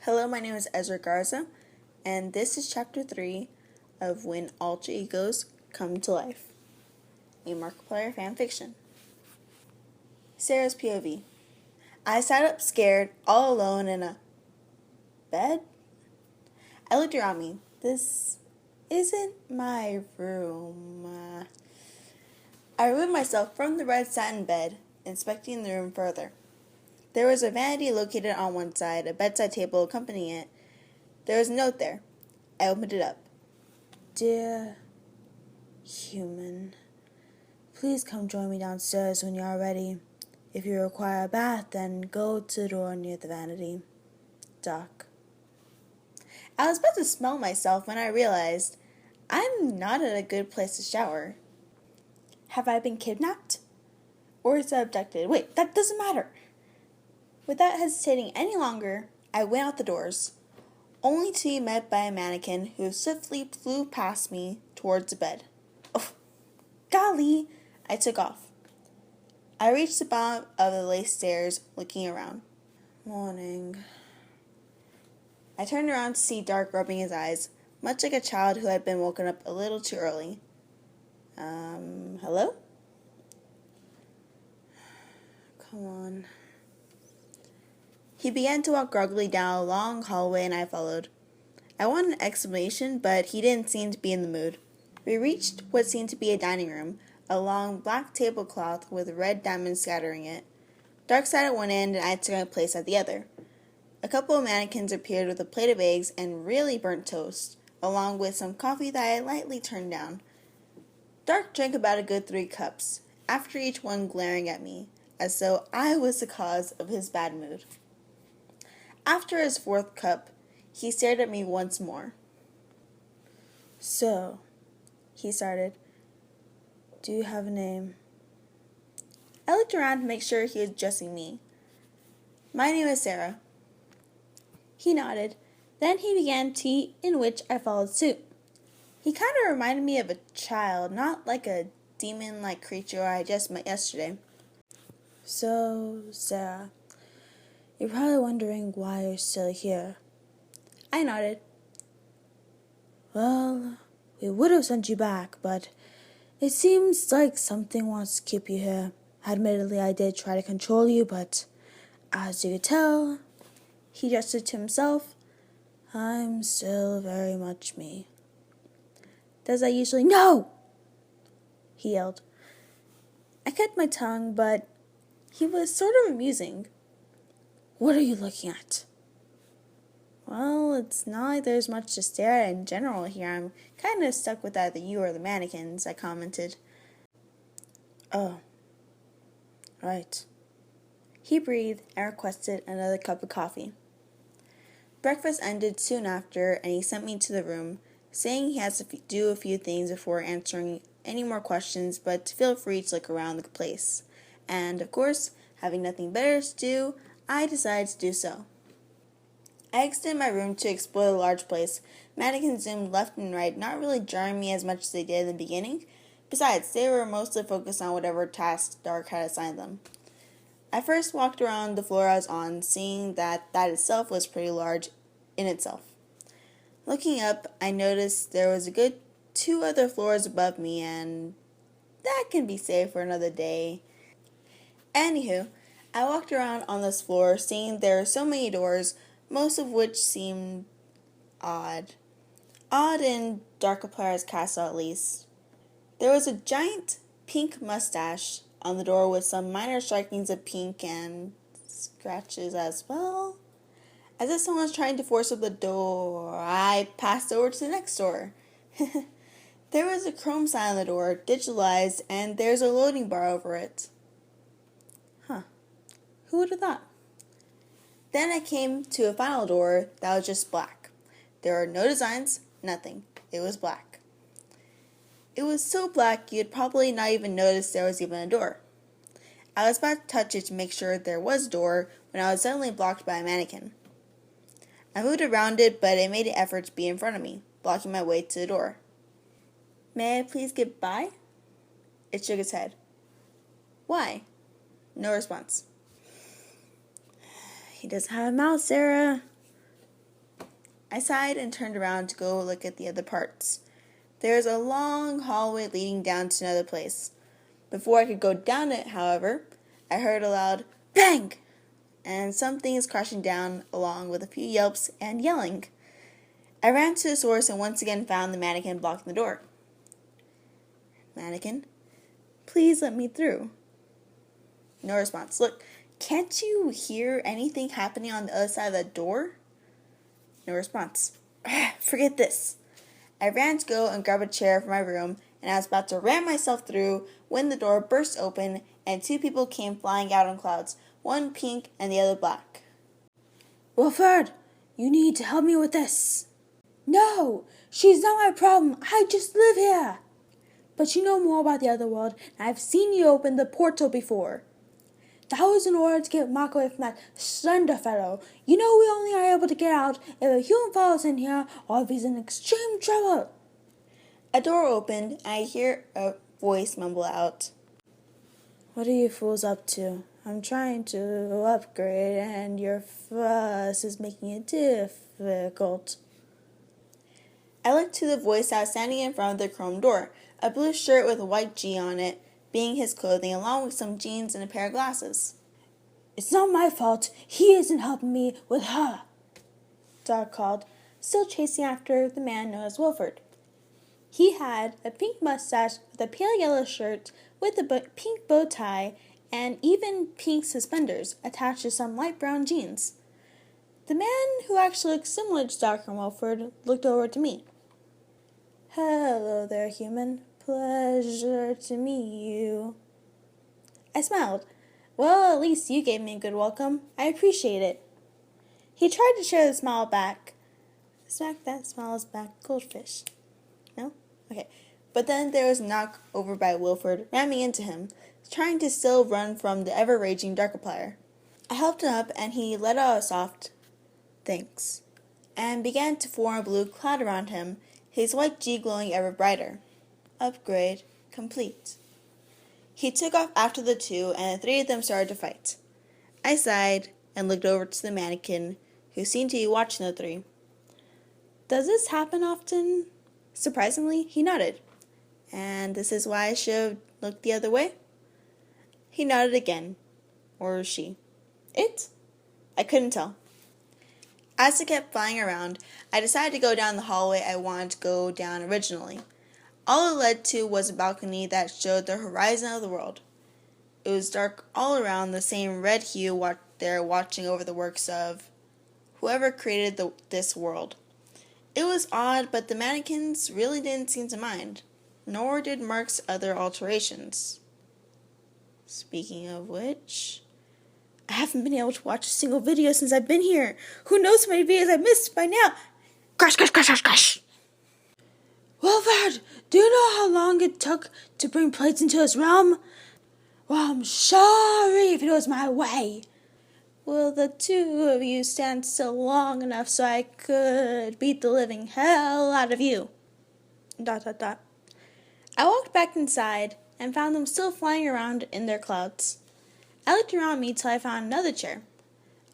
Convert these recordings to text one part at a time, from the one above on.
Hello, my name is Ezra Garza, and this is Chapter 3 of When Alter Egos Come to Life, a Markiplier fanfiction. Sarah's POV. I sat up scared, all alone in a bed. I looked around me. This isn't my room. I removed myself from the red satin bed, inspecting the room further. There was a vanity located on one side, a bedside table accompanying it. There was a note there. I opened it up. Dear human, please come join me downstairs when you are ready. If you require a bath, then go to the door near the vanity. Doc. I was about to smell myself when I realized I'm not at a good place to shower. Have I been kidnapped? Or is I abducted? Wait, that doesn't matter. Without hesitating any longer, I went out the doors, only to be met by a mannequin who swiftly flew past me towards the bed. Oh, golly! I took off. I reached the bottom of the lace stairs, looking around. Morning. I turned around to see Dark rubbing his eyes, much like a child who had been woken up a little too early. Hello? Come on. He began to walk groggily down a long hallway and I followed. I wanted an explanation, but he didn't seem to be in the mood. We reached what seemed to be a dining room, a long black tablecloth with red diamonds scattering it. Dark sat at one end and I took my place at the other. A couple of mannequins appeared with a plate of eggs and really burnt toast, along with some coffee that I lightly turned down. Dark drank about a good 3 cups, after each one glaring at me, as though I was the cause of his bad mood. After his 4th cup, he stared at me once more. So, he started, do you have a name? I looked around to make sure he was addressing me. My name is Sarah. He nodded. Then he began to eat, in which I followed suit. He kind of reminded me of a child, not like a demon-like creature I just met yesterday. So, Sarah, you're probably wondering why you're still here. I nodded. Well, we would have sent you back, but it seems like something wants to keep you here. Admittedly, I did try to control you, but as you could tell, he gestured to himself, I'm still very much me. Does that usually— No! He yelled. I kept my tongue, but he was sort of amusing. What are you looking at? Well, it's not like there's much to stare at in general here. I'm kind of stuck with either you or the mannequins, I commented. Oh. Right. He breathed and requested another cup of coffee. Breakfast ended soon after, and he sent me to the room, saying he has to do a few things before answering any more questions, but to feel free to look around the place. And, of course, having nothing better to do, I decided to do so. I exited my room to explore the large place. Mannequins zoomed left and right, not really jarring me as much as they did in the beginning. Besides, they were mostly focused on whatever task Dark had assigned them. I first walked around the floor I was on, seeing that itself was pretty large in itself. Looking up, I noticed there was a good 2 other floors above me, and that can be saved for another day. Anywho, I walked around on this floor, seeing there are so many doors, most of which seemed odd. Odd in Darkiplier's castle, at least. There was a giant pink mustache on the door with some minor strikings of pink and scratches as well. As if someone was trying to force up the door, I passed over to the next door. There was a chrome sign on the door, digitalized, and there's a loading bar over it. Huh. Who would have thought? Then I came to a final door that was just black. There were no designs, nothing. It was black. It was so black you'd probably not even notice there was even a door. I was about to touch it to make sure there was a door when I was suddenly blocked by a mannequin. I moved around it, but it made an effort to be in front of me, blocking my way to the door. May I please get by? It shook its head. Why? No response. He doesn't have a mouth, Sarah. I sighed and turned around to go look at the other parts. There's a long hallway leading down to another place. Before I could go down it, however, I heard a loud bang, and something is crashing down along with a few yelps and yelling. I ran to the source and once again found the mannequin blocking the door. Mannequin, please let me through. No response. Look, can't you hear anything happening on the other side of the door? No response. Forget this. I ran to go and grab a chair from my room, and I was about to ram myself through when the door burst open and two people came flying out on clouds, one pink and the other black. Wilford, you need to help me with this. No, she's not my problem. I just live here. But you know more about the other world, and I've seen you open the portal before. That was in order to get Mark away from that slender fellow. You know we only are able to get out if a human follows in here or if he's in extreme trouble. A door opened and I hear a voice mumble out. What are you fools up to? I'm trying to upgrade and your fuss is making it difficult. I looked to the voice that was standing in front of the chrome door, a blue shirt with a white G on it, being his clothing, along with some jeans and a pair of glasses. It's not my fault. He isn't helping me with her, Dark called, still chasing after the man known as Wilford. He had a pink mustache with a pale yellow shirt with a pink bow tie and even pink suspenders attached to some light brown jeans. The man, who actually looked similar to Dr. Wilford, looked over to me. Hello there, human. Pleasure to meet you. I smiled. Well, at least you gave me a good welcome. I appreciate it. He tried to share the smile back. Smack that smiles back, goldfish. No? Okay. But then there was a knock over by Wilford, ramming into him, trying to still run from the ever-raging Darkiplier. I helped him up, and he let out a soft thanks, and began to form a blue cloud around him, his white G glowing ever brighter. Upgrade complete. He took off after the two, and the three of them started to fight. I sighed and looked over to the mannequin, who seemed to be watching the three. Does this happen often? Surprisingly, he nodded. And this is why I should have looked the other way? He nodded again. Or she. It? I couldn't tell. As it kept flying around, I decided to go down the hallway I wanted to go down originally. All it led to was a balcony that showed the horizon of the world. It was dark all around, the same red hue there watching over the works of whoever created this world. It was odd, but the mannequins really didn't seem to mind, nor did Mark's other alterations. Speaking of which, I haven't been able to watch a single video since I've been here. Who knows how many videos I've missed by now? Crash, crash, crash, crash, crash. Wilford, do you know how long it took to bring plates into this realm? Well, I'm sorry if it was my way. Will the two of you stand still long enough so I could beat the living hell out of you? ... I walked back inside and found them still flying around in their clouds. I looked around me till I found another chair.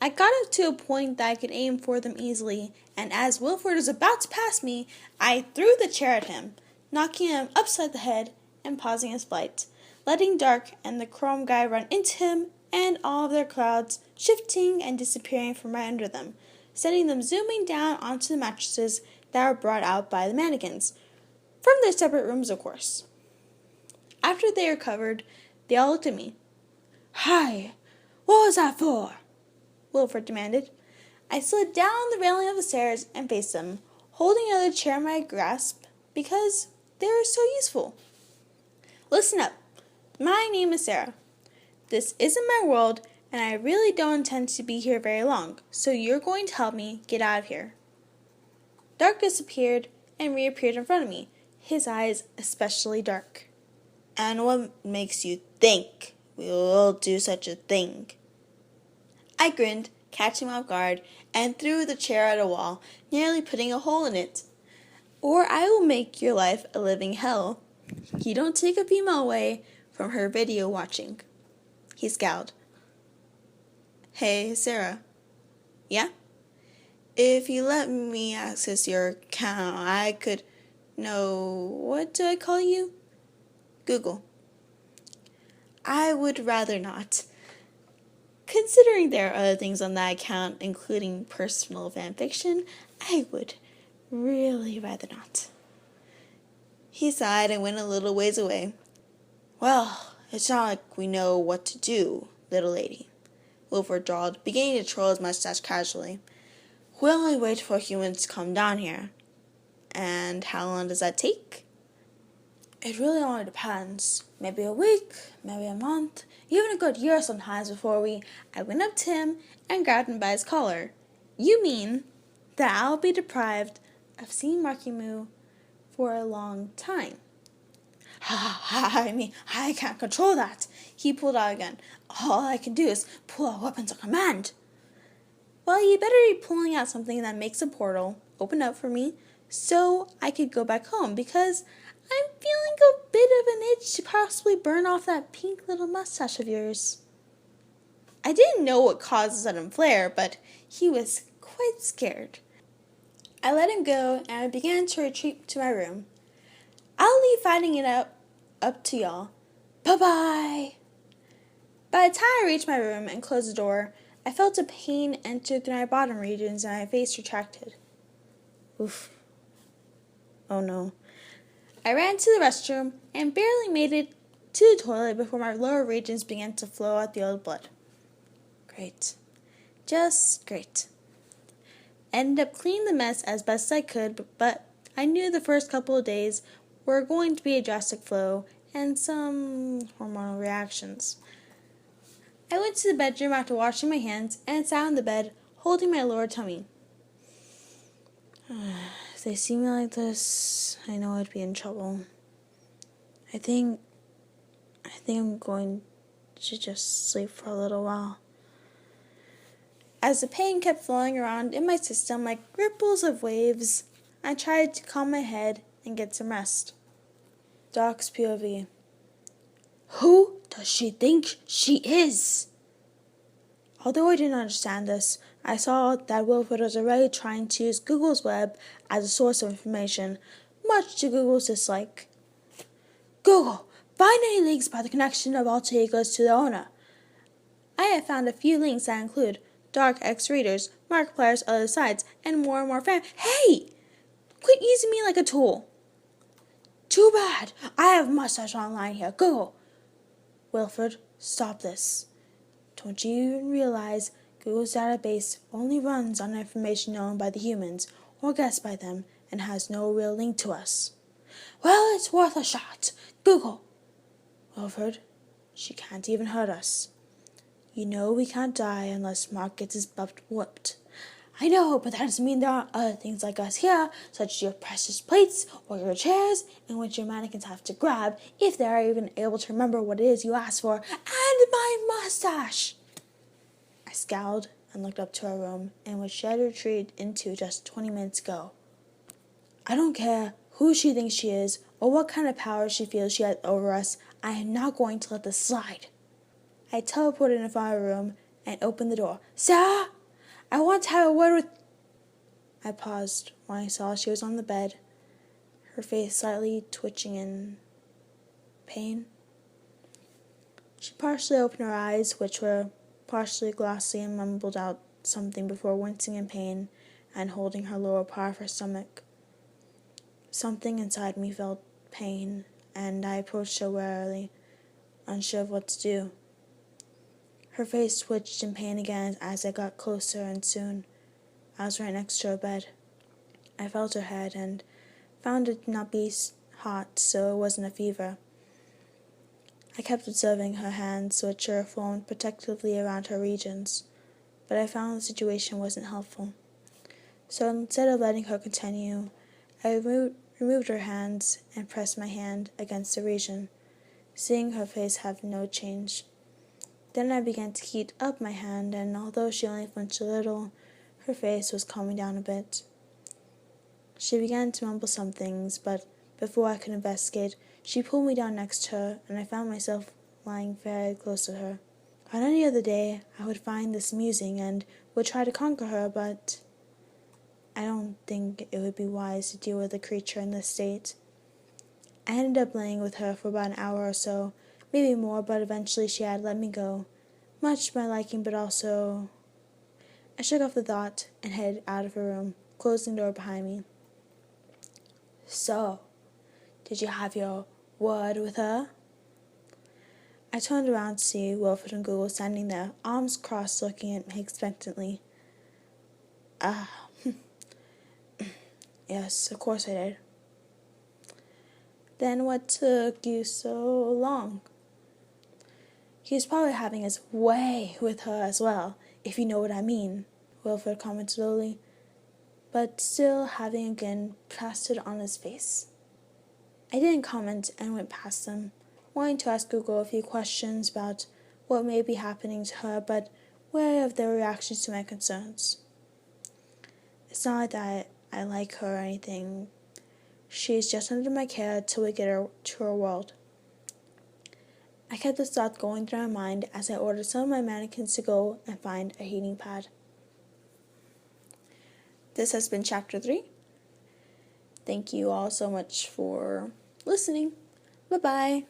I got up to a point that I could aim for them easily, and as Wilford was about to pass me, I threw the chair at him, knocking him upside the head and pausing his flight, letting Dark and the chrome guy run into him and all of their clouds, shifting and disappearing from right under them, sending them zooming down onto the mattresses that were brought out by the mannequins, from their separate rooms, of course. After they recovered, they all looked at me. Hi, what was that for? Wilford demanded. I slid down the railing of the stairs and faced them, holding another chair in my grasp because they were so useful. Listen up. My name is Sarah. This isn't my world, and I really don't intend to be here very long, so you're going to help me get out of here. Dark disappeared and reappeared in front of me, his eyes especially dark. And what makes you think we'll do such a thing? I grinned, catching him off guard, and threw the chair at a wall, nearly putting a hole in it. Or I will make your life a living hell. You don't take a female away from her video watching. He scowled. Hey, Sarah. Yeah? If you let me access your account, I could... No, what do I call you? Google. I would rather not. Considering there are other things on that account, including personal fanfiction, I would really rather not. He sighed and went a little ways away. Well, it's not like we know what to do, little lady, Wilford drawled, beginning to twirl his mustache casually. We only wait for humans to come down here. And how long does that take? It really only depends. Maybe a week, maybe a month, even a good year sometimes before I went up to him and grabbed him by his collar. You mean that I'll be deprived of seeing Marky Moo for a long time? I mean, I can't control that. He pulled out again. All I can do is pull out weapons on command. Well, you better be pulling out something that makes a portal open up for me so I could go back home, because I'm feeling a bit of an itch to possibly burn off that pink little mustache of yours. I didn't know what caused the sudden flare, but he was quite scared. I let him go, and I began to retreat to my room. I'll leave fighting it up to y'all. Bye-bye. By the time I reached my room and closed the door, I felt a pain enter through my bottom regions and my face retracted. Oof. Oh no. I ran to the restroom and barely made it to the toilet before my lower regions began to flow out the old blood. Great. Just great. I ended up cleaning the mess as best I could, but I knew the first couple of days were going to be a drastic flow and some hormonal reactions. I went to the bedroom after washing my hands and sat on the bed, holding my lower tummy. If they see me like this, I know I'd be in trouble. I think I'm going to just sleep for a little while. As the pain kept flowing around in my system like ripples of waves, I tried to calm my head and get some rest. Doc's POV. Who does she think she is? Although I didn't understand this, I saw that Wilford was already trying to use Google's web as a source of information, much to Google's dislike. Google, find any links about the connection of alter egos to the owner. I have found a few links that include Dark X readers, Markiplier's other sites, and more fan. Hey! Quit using me like a tool. Too bad. I have mustache online here. Google. Wilford, stop this. Don't you even realize Google's database only runs on information known by the humans or guessed by them and has no real link to us? Well, it's worth a shot. Google. Wilford, she can't even hurt us. You know we can't die unless Mark gets his butt whooped. I know, but that doesn't mean there aren't other things like us here, such as your precious plates or your chairs, in which your mannequins have to grab if they are even able to remember what it is you asked for, and my mustache. I scowled and looked up to our room, in which she had retreated into just 20 minutes ago. I don't care who she thinks she is or what kind of power she feels she has over us. I am not going to let this slide. I teleported in front of our room and opened the door. Sarah! I want to have a word with... I paused when I saw she was on the bed, her face slightly twitching in pain. She partially opened her eyes, which were partially glassy, and mumbled out something before wincing in pain and holding her lower part of her stomach. Something inside me felt pain, and I approached her warily, unsure of what to do. Her face twitched in pain again as I got closer, and soon I was right next to her bed. I felt her head and found it not be hot, so it wasn't a fever. I kept observing her hands, which were formed protectively around her regions, but I found the situation wasn't helpful. So instead of letting her continue, I removed her hands and pressed my hand against the region, seeing her face have no change. Then I began to heat up my hand, and although she only flinched a little, her face was calming down a bit. She began to mumble some things, but before I could investigate, she pulled me down next to her, and I found myself lying very close to her. On any other day, I would find this amusing and would try to conquer her, but I don't think it would be wise to deal with a creature in this state. I ended up laying with her for about an hour or so, maybe more, but eventually she had let me go, much to my liking, but also... I shook off the thought and headed out of her room, closing the door behind me. So, did you have your word with her? I turned around to see Wilford and Google standing there, arms crossed, looking at me expectantly. Yes, of course I did. Then what took you so long? He was probably having his way with her as well, if you know what I mean, Wilford commented slowly, but still having again plastered on his face. I didn't comment and went past them, wanting to ask Google a few questions about what may be happening to her, but wary of their reactions to my concerns. It's not that I like her or anything. She's just under my care till we get her to her world. I kept this thought going through my mind as I ordered some of my mannequins to go and find a heating pad. This has been Chapter 3. Thank you all so much for listening. Bye-bye.